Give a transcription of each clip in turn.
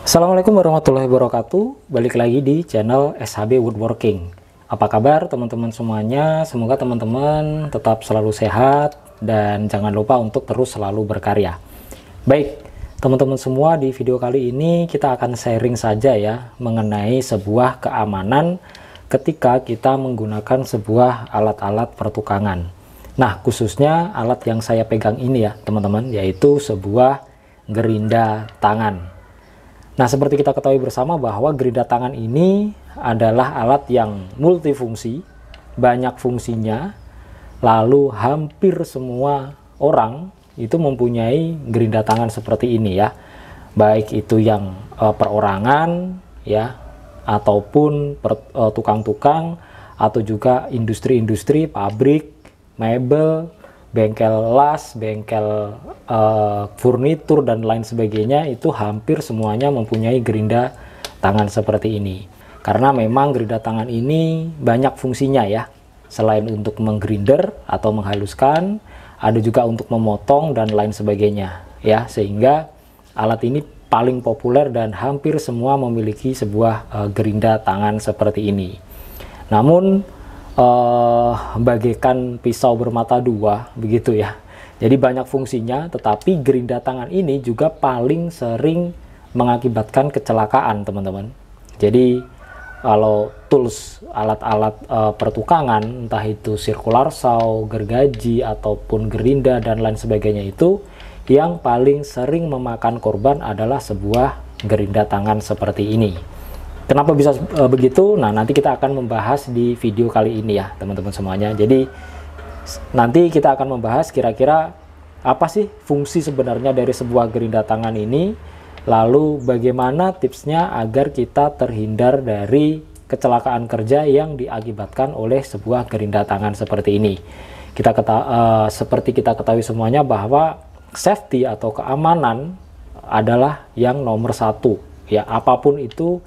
Assalamualaikum warahmatullahi wabarakatuh. Balik lagi di channel SHB Woodworking. Apa kabar teman-teman semuanya? Semoga teman-teman tetap selalu sehat dan jangan lupa untuk terus selalu berkarya. Baik, teman-teman semua, di video kali ini kita akan sharing saja ya mengenai sebuah keamanan ketika kita menggunakan sebuah alat-alat pertukangan. Nah, khususnya alat yang saya pegang ini ya teman-teman, yaitu sebuah gerinda tangan. Nah, seperti kita ketahui bersama bahwa gerinda tangan ini adalah alat yang multifungsi, banyak fungsinya, lalu hampir semua orang itu mempunyai gerinda tangan seperti ini ya. Baik itu yang perorangan ya, ataupun tukang-tukang, atau juga industri-industri, pabrik, mebel, bengkel las, bengkel furnitur dan lain sebagainya, itu hampir semuanya mempunyai gerinda tangan seperti ini. Karena memang gerinda tangan ini banyak fungsinya ya. Selain untuk menggrinder atau menghaluskan, ada juga untuk memotong dan lain sebagainya ya. Sehingga alat ini paling populer dan hampir semua memiliki sebuah gerinda tangan seperti ini. Namun bagaikan pisau bermata dua begitu ya. Jadi banyak fungsinya, tetapi gerinda tangan ini juga paling sering mengakibatkan kecelakaan teman-teman. Jadi kalau tools, alat-alat pertukangan, entah itu circular saw, gergaji ataupun gerinda dan lain sebagainya, itu yang paling sering memakan korban adalah sebuah gerinda tangan seperti ini. Kenapa bisa begitu? Nah, nanti kita akan membahas di video kali ini ya teman-teman semuanya. Jadi nanti kita akan membahas kira-kira apa sih fungsi sebenarnya dari sebuah gerinda tangan ini, lalu bagaimana tipsnya agar kita terhindar dari kecelakaan kerja yang diakibatkan oleh sebuah gerinda tangan seperti ini. Seperti kita ketahui semuanya bahwa safety atau keamanan adalah yang nomor satu ya. Apapun itu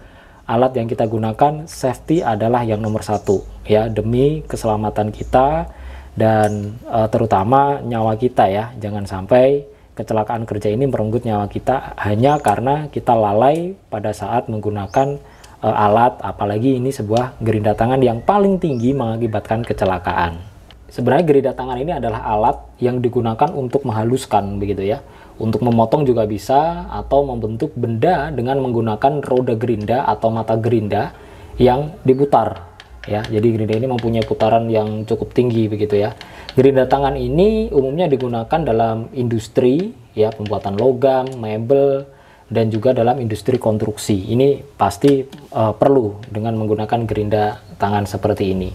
alat yang kita gunakan, safety adalah yang nomor satu ya, demi keselamatan kita dan terutama nyawa kita ya. Jangan sampai kecelakaan kerja ini merenggut nyawa kita hanya karena kita lalai pada saat menggunakan alat, apalagi ini sebuah gerinda tangan yang paling tinggi mengakibatkan kecelakaan. Sebenarnya gerinda tangan ini adalah alat yang digunakan untuk menghaluskan begitu ya. Untuk memotong juga bisa, atau membentuk benda dengan menggunakan roda gerinda atau mata gerinda yang diputar ya. Jadi gerinda ini mempunyai putaran yang cukup tinggi begitu ya. Gerinda tangan ini umumnya digunakan dalam industri ya, pembuatan logam, mebel, dan juga dalam industri konstruksi. Ini pasti perlu dengan menggunakan gerinda tangan seperti ini.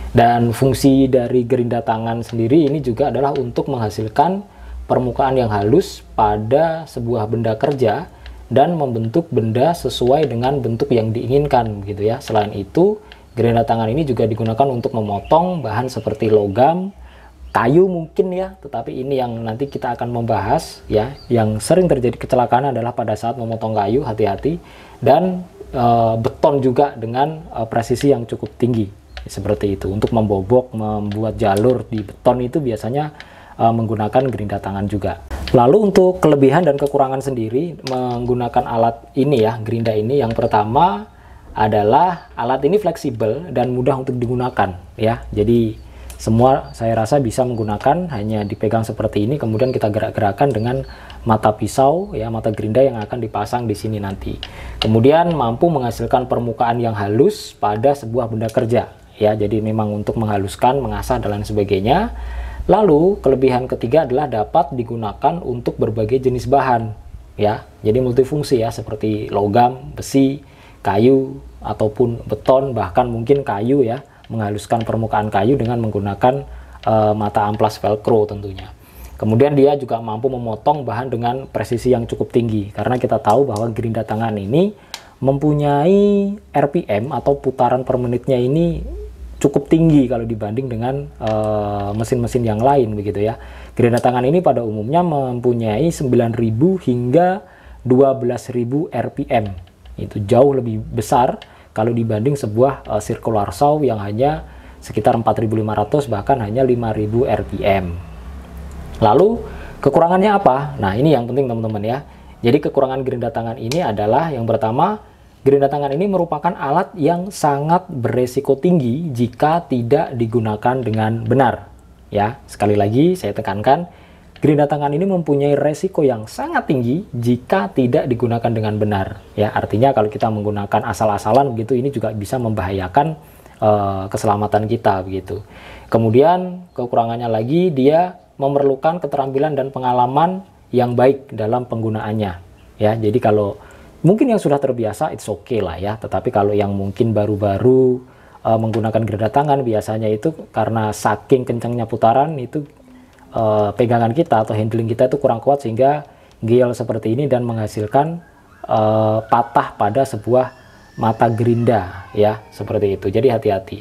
Dan fungsi dari gerinda tangan sendiri ini juga adalah untuk menghasilkan permukaan yang halus pada sebuah benda kerja dan membentuk benda sesuai dengan bentuk yang diinginkan gitu ya. Selain itu, gerinda tangan ini juga digunakan untuk memotong bahan seperti logam, kayu mungkin ya, tetapi ini yang nanti kita akan membahas ya. Yang sering terjadi kecelakaan adalah pada saat memotong kayu, hati-hati, dan beton juga dengan presisi yang cukup tinggi seperti itu. Untuk membobok, membuat jalur di beton itu biasanya menggunakan gerinda tangan juga. Lalu untuk kelebihan dan kekurangan sendiri menggunakan alat ini ya, gerinda ini, yang pertama adalah alat ini fleksibel dan mudah untuk digunakan ya. Jadi semua saya rasa bisa menggunakan, hanya dipegang seperti ini, kemudian kita gerak-gerakan dengan mata pisau ya, mata gerinda yang akan dipasang di sini nanti. Kemudian mampu menghasilkan permukaan yang halus pada sebuah benda kerja ya. Jadi memang untuk menghaluskan, mengasah dan lain sebagainya. Lalu kelebihan ketiga adalah dapat digunakan untuk berbagai jenis bahan ya. Jadi multifungsi ya, seperti logam, besi, kayu ataupun beton, bahkan mungkin kayu ya, menghaluskan permukaan kayu dengan menggunakan mata amplas velcro tentunya. Kemudian dia juga mampu memotong bahan dengan presisi yang cukup tinggi, karena kita tahu bahwa gerinda tangan ini mempunyai RPM atau putaran per menitnya ini cukup tinggi kalau dibanding dengan mesin-mesin yang lain begitu ya. Gerinda tangan ini pada umumnya mempunyai 9.000 hingga 12.000 RPM. Itu jauh lebih besar kalau dibanding sebuah circular saw yang hanya sekitar 4.500 bahkan hanya 5.000 RPM. Lalu kekurangannya apa? Nah, ini yang penting teman-teman ya. Jadi kekurangan gerinda tangan ini adalah yang pertama, gerinda tangan ini merupakan alat yang sangat beresiko tinggi jika tidak digunakan dengan benar. Ya, sekali lagi saya tekankan, gerinda tangan ini mempunyai resiko yang sangat tinggi jika tidak digunakan dengan benar. Ya, artinya kalau kita menggunakan asal-asalan begitu, ini juga bisa membahayakan keselamatan kita begitu. Kemudian kekurangannya lagi, dia memerlukan keterampilan dan pengalaman yang baik dalam penggunaannya. Ya, jadi kalau mungkin yang sudah terbiasa, it's okay lah ya. Tetapi kalau yang mungkin baru-baru menggunakan gerinda tangan, biasanya itu karena saking kencangnya putaran itu pegangan kita atau handling kita itu kurang kuat sehingga gel seperti ini dan menghasilkan patah pada sebuah mata gerinda ya, seperti itu. Jadi hati-hati.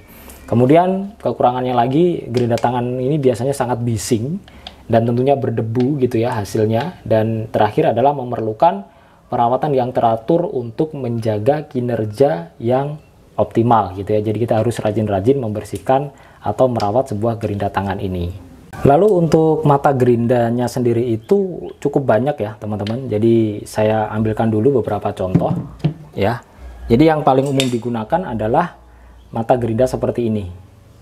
Kemudian kekurangannya lagi, gerinda tangan ini biasanya sangat bising dan tentunya berdebu gitu ya hasilnya. Dan terakhir adalah memerlukan perawatan yang teratur untuk menjaga kinerja yang optimal gitu ya. Jadi kita harus rajin-rajin membersihkan atau merawat sebuah gerinda tangan ini. Lalu untuk mata gerindanya sendiri itu cukup banyak ya teman-teman. Jadi saya ambilkan dulu beberapa contoh ya. Jadi yang paling umum digunakan adalah mata gerinda seperti ini.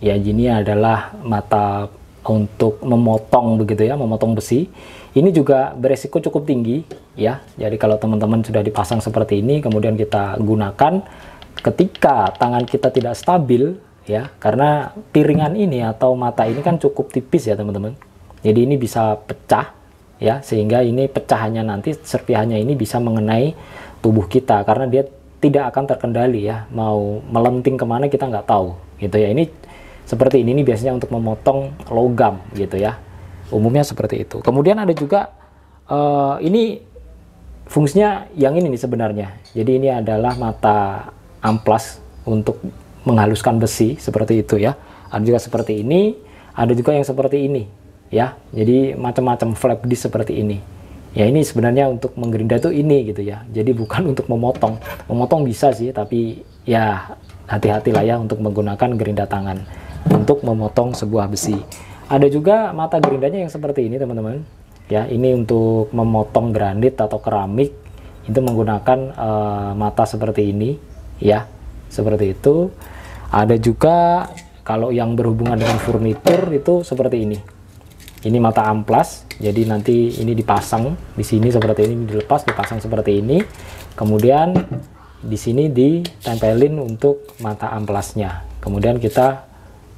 Ya, ini adalah mata untuk memotong begitu ya, memotong besi. Ini juga beresiko cukup tinggi ya. Jadi kalau teman-teman sudah dipasang seperti ini, kemudian kita gunakan ketika tangan kita tidak stabil ya, karena piringan ini atau mata ini kan cukup tipis ya teman-teman. Jadi ini bisa pecah ya, sehingga ini pecahannya nanti serpihannya ini bisa mengenai tubuh kita karena dia tidak akan terkendali ya, mau melenting kemana kita nggak tahu gitu ya. Ini seperti ini biasanya untuk memotong logam gitu ya, umumnya seperti itu. Kemudian ada juga ini fungsinya yang ini nih sebenarnya. Jadi ini adalah mata amplas untuk menghaluskan besi seperti itu ya. Ada juga seperti ini, ada juga yang seperti ini ya. Jadi macam-macam flap disc seperti ini. Ya, ini sebenarnya untuk menggerinda tuh ini gitu ya. Jadi bukan untuk memotong. Memotong bisa sih, tapi ya hati-hatilah ya untuk menggunakan gerinda tangan untuk memotong sebuah besi. Ada juga mata gerindanya yang seperti ini teman-teman. Ya, ini untuk memotong granit atau keramik. Itu menggunakan mata seperti ini ya. Seperti itu. Ada juga kalau yang berhubungan dengan furnitur itu seperti ini. Ini mata amplas, jadi nanti ini dipasang di sini seperti ini, dilepas dipasang seperti ini, kemudian di sini ditempelin untuk mata amplasnya, kemudian kita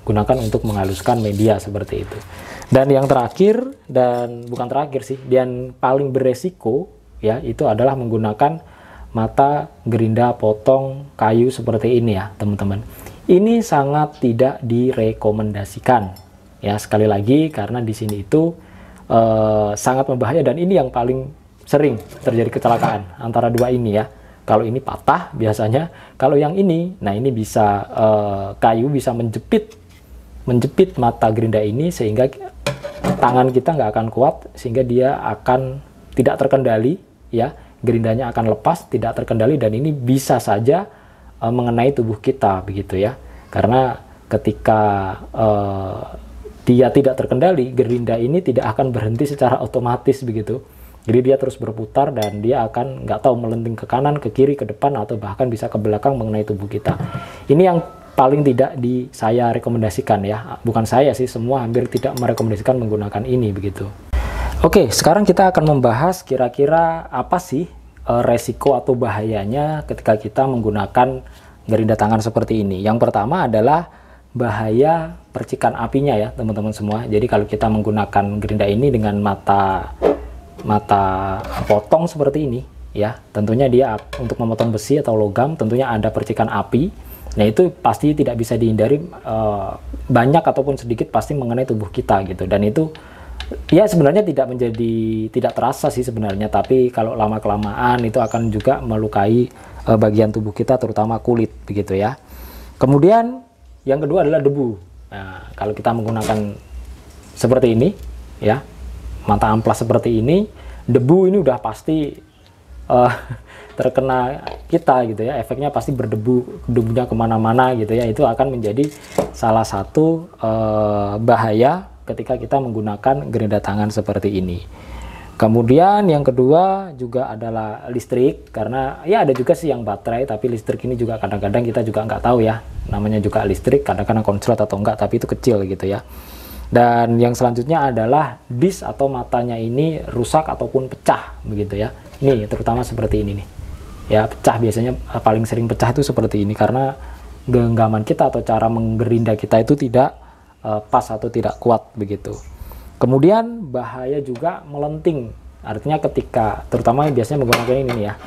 gunakan untuk menghaluskan media seperti itu. Dan yang terakhir, dan bukan terakhir sih, dan paling beresiko ya, itu adalah menggunakan mata gerinda potong kayu seperti ini ya teman-teman. Ini sangat tidak direkomendasikan. Ya, sekali lagi karena di sini itu sangat berbahaya dan ini yang paling sering terjadi kecelakaan antara dua ini ya. Kalau ini patah biasanya, kalau yang ini, nah ini bisa kayu bisa menjepit mata gerinda ini sehingga tangan kita nggak akan kuat sehingga dia akan tidak terkendali ya, gerindanya akan lepas tidak terkendali dan ini bisa saja mengenai tubuh kita begitu ya. Karena ketika dia tidak terkendali, gerinda ini tidak akan berhenti secara otomatis begitu. Jadi dia terus berputar dan dia akan nggak tahu melenting ke kanan, ke kiri, ke depan atau bahkan bisa ke belakang mengenai tubuh kita. Ini yang paling tidak saya rekomendasikan ya. Bukan saya sih, semua hampir tidak merekomendasikan menggunakan ini begitu. Oke, sekarang kita akan membahas kira-kira apa sih resiko atau bahayanya ketika kita menggunakan gerinda tangan seperti ini. Yang pertama adalah bahaya percikan apinya ya teman-teman semua. Jadi kalau kita menggunakan gerinda ini dengan mata potong seperti ini ya, tentunya dia untuk memotong besi atau logam tentunya ada percikan api. Nah itu pasti tidak bisa dihindari, banyak ataupun sedikit pasti mengenai tubuh kita gitu. Dan itu ya sebenarnya tidak terasa sih sebenarnya, tapi kalau lama kelamaan itu akan juga melukai bagian tubuh kita terutama kulit begitu ya. Kemudian yang kedua adalah debu. Nah, kalau kita menggunakan seperti ini ya, mata amplas seperti ini, debu ini udah pasti terkena kita gitu ya, efeknya pasti berdebu, debunya kemana-mana gitu ya. Itu akan menjadi salah satu bahaya ketika kita menggunakan gerinda tangan seperti ini. Kemudian yang kedua juga adalah listrik, karena ya ada juga sih yang baterai, tapi listrik ini juga kadang-kadang kita juga nggak tahu ya, namanya juga listrik, kadang-kadang konslet atau enggak, tapi itu kecil gitu ya. Dan yang selanjutnya adalah disk atau matanya ini rusak ataupun pecah begitu ya. Ini terutama seperti ini nih ya, pecah, biasanya paling sering pecah itu seperti ini karena genggaman kita atau cara menggerinda kita itu tidak pas atau tidak kuat begitu. Kemudian bahaya juga melenting, artinya ketika terutama biasanya menggunakan ini nih ya,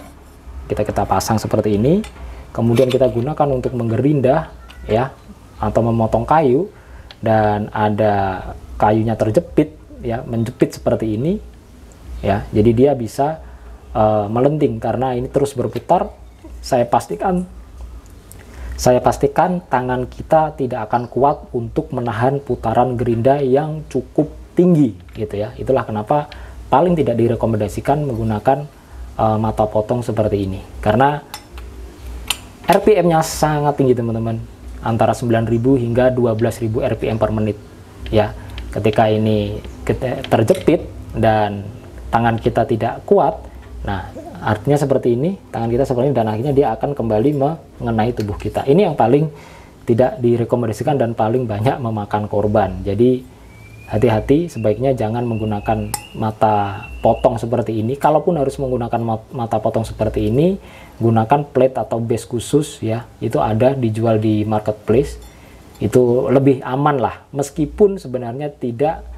kita pasang seperti ini, kemudian kita gunakan untuk menggerinda ya atau memotong kayu, dan ada kayunya terjepit ya, menjepit seperti ini ya, jadi dia bisa melenting karena ini terus berputar. Saya pastikan tangan kita tidak akan kuat untuk menahan putaran gerinda yang cukup tinggi gitu ya. Itulah kenapa paling tidak direkomendasikan menggunakan mata potong seperti ini, karena RPM-nya sangat tinggi teman-teman, antara 9.000 hingga 12.000 RPM per menit ya. Ketika ini terjepit dan tangan kita tidak kuat, nah artinya seperti ini, tangan kita seperti ini, dan akhirnya dia akan kembali mengenai tubuh kita. Ini yang paling tidak direkomendasikan dan paling banyak memakan korban. Jadi hati-hati, sebaiknya jangan menggunakan mata potong seperti ini. Kalaupun harus menggunakan mata potong seperti ini, gunakan plate atau base khusus ya. Itu ada dijual di marketplace. Itu lebih aman lah. Meskipun sebenarnya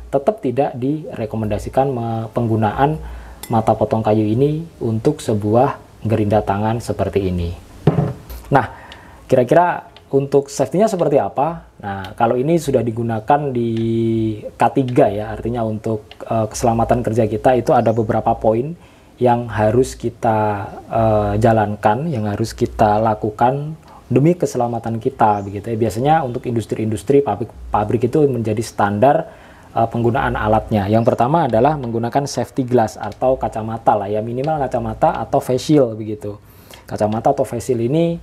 tetap tidak direkomendasikan penggunaan mata potong kayu ini untuk sebuah gerinda tangan seperti ini. Nah, kira-kira untuk safety-nya seperti apa? Nah, kalau ini sudah digunakan di K3 ya, artinya untuk keselamatan kerja kita itu ada beberapa poin yang harus kita jalankan, yang harus kita lakukan demi keselamatan kita begitu ya. Biasanya untuk industri-industri, pabrik itu menjadi standar penggunaan alatnya. Yang pertama adalah menggunakan safety glass atau kacamata lah ya, minimal kacamata atau face shield begitu. Kacamata atau face shield ini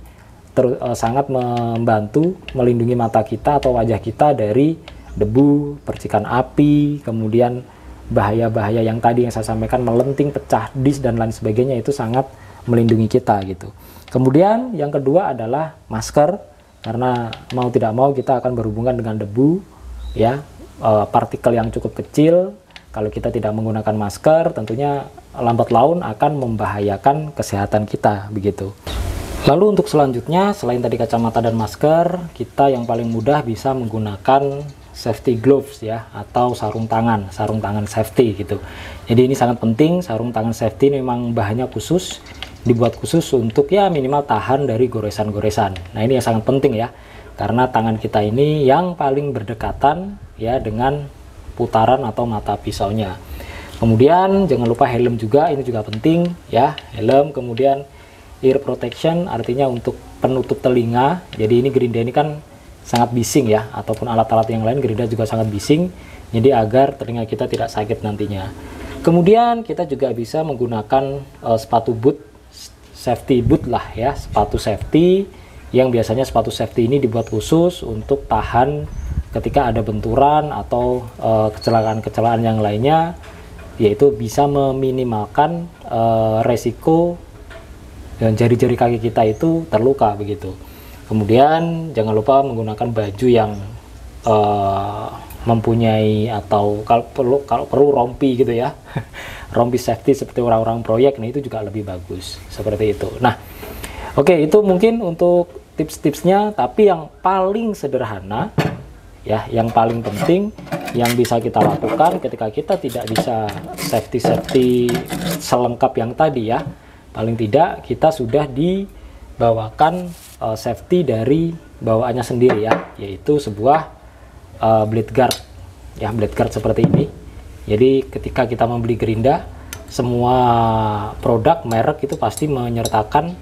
sangat membantu melindungi mata kita atau wajah kita dari debu, percikan api, kemudian bahaya-bahaya yang tadi yang saya sampaikan, melenting, pecah disk dan lain sebagainya, itu sangat melindungi kita gitu. Kemudian yang kedua adalah masker, karena mau tidak mau kita akan berhubungan dengan debu ya, partikel yang cukup kecil. Kalau kita tidak menggunakan masker, tentunya lambat laun akan membahayakan kesehatan kita begitu. Lalu untuk selanjutnya, selain tadi kacamata dan masker, kita yang paling mudah bisa menggunakan safety gloves ya, atau sarung tangan safety gitu. Jadi ini sangat penting, sarung tangan safety memang bahannya khusus, dibuat khusus untuk ya minimal tahan dari goresan-goresan. Nah ini yang sangat penting ya, karena tangan kita ini yang paling berdekatan ya dengan putaran atau mata pisaunya. Kemudian jangan lupa helm juga, ini juga penting ya, helm. Kemudian ear protection, artinya untuk penutup telinga. Jadi ini gerinda ini kan sangat bising ya, ataupun alat-alat yang lain gerinda juga sangat bising, jadi agar telinga kita tidak sakit nantinya. Kemudian kita juga bisa menggunakan sepatu boot, safety boot lah ya, sepatu safety yang biasanya sepatu safety ini dibuat khusus untuk tahan ketika ada benturan atau kecelakaan-kecelakaan yang lainnya, yaitu bisa meminimalkan resiko dan jari-jari kaki kita itu terluka begitu. Kemudian jangan lupa menggunakan baju yang mempunyai, atau kalau perlu rompi gitu ya, rompi safety seperti orang-orang proyek. Nah itu juga lebih bagus seperti itu. Nah oke, itu mungkin untuk tips-tipsnya, tapi yang paling sederhana ya, yang paling penting yang bisa kita lakukan ketika kita tidak bisa safety selengkap yang tadi ya, paling tidak kita sudah dibawakan safety dari bawaannya sendiri ya, yaitu sebuah blade guard ya, blade guard seperti ini. Jadi ketika kita membeli gerinda, semua produk merek itu pasti menyertakan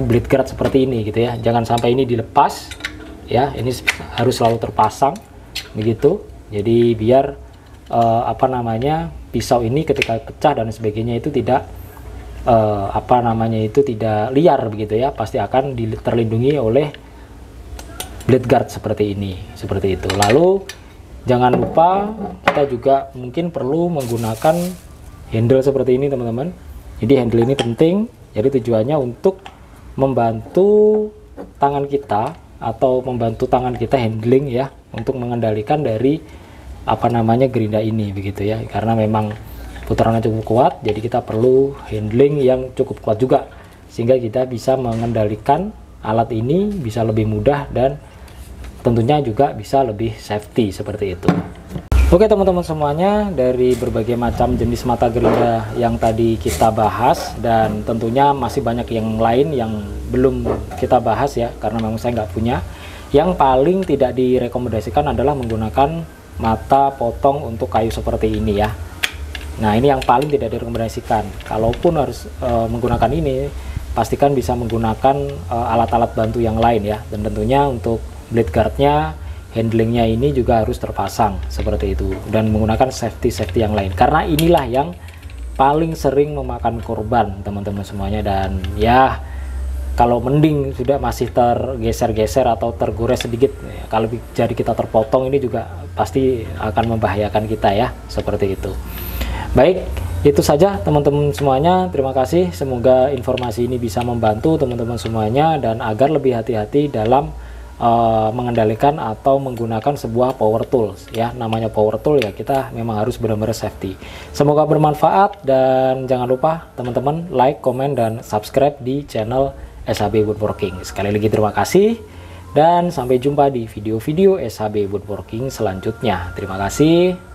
blade guard seperti ini gitu ya. Jangan sampai ini dilepas ya, ini harus selalu terpasang begitu. Jadi biar pisau ini ketika pecah dan sebagainya itu tidak tidak liar begitu ya, pasti akan terlindungi oleh blade guard seperti ini, seperti itu. Lalu Jangan lupa kita juga mungkin perlu menggunakan handle seperti ini teman-teman. Jadi handle ini penting, jadi tujuannya untuk membantu tangan kita atau membantu tangan kita handling ya, untuk mengendalikan dari gerinda ini begitu ya. Karena memang putarannya cukup kuat, jadi kita perlu handling yang cukup kuat juga, sehingga kita bisa mengendalikan alat ini bisa lebih mudah dan tentunya juga bisa lebih safety seperti itu. Oke teman-teman semuanya, dari berbagai macam jenis mata gerinda yang tadi kita bahas, dan tentunya masih banyak yang lain yang belum kita bahas ya, karena memang saya nggak punya. Yang paling tidak direkomendasikan adalah menggunakan mata potong untuk kayu seperti ini ya. Nah ini yang paling tidak direkomendasikan. Kalaupun harus menggunakan ini, pastikan bisa menggunakan alat-alat bantu yang lain ya. Dan tentunya untuk blade guardnya, handlingnya ini juga harus terpasang seperti itu, dan menggunakan safety yang lain, karena inilah yang paling sering memakan korban teman-teman semuanya. Dan ya kalau mending sudah masih tergeser-geser atau tergores sedikit ya, kalau jari kita terpotong ini juga pasti akan membahayakan kita ya, seperti itu. Baik, itu saja teman-teman semuanya, terima kasih. Semoga informasi ini bisa membantu teman-teman semuanya, dan agar lebih hati-hati dalam mengendalikan atau menggunakan sebuah power tools ya. Namanya power tool ya, kita memang harus benar-benar safety. Semoga bermanfaat, dan jangan lupa teman-teman like, komen, dan subscribe di channel SHB Woodworking. Sekali lagi terima kasih, dan sampai jumpa di video-video SHB Woodworking selanjutnya. Terima kasih.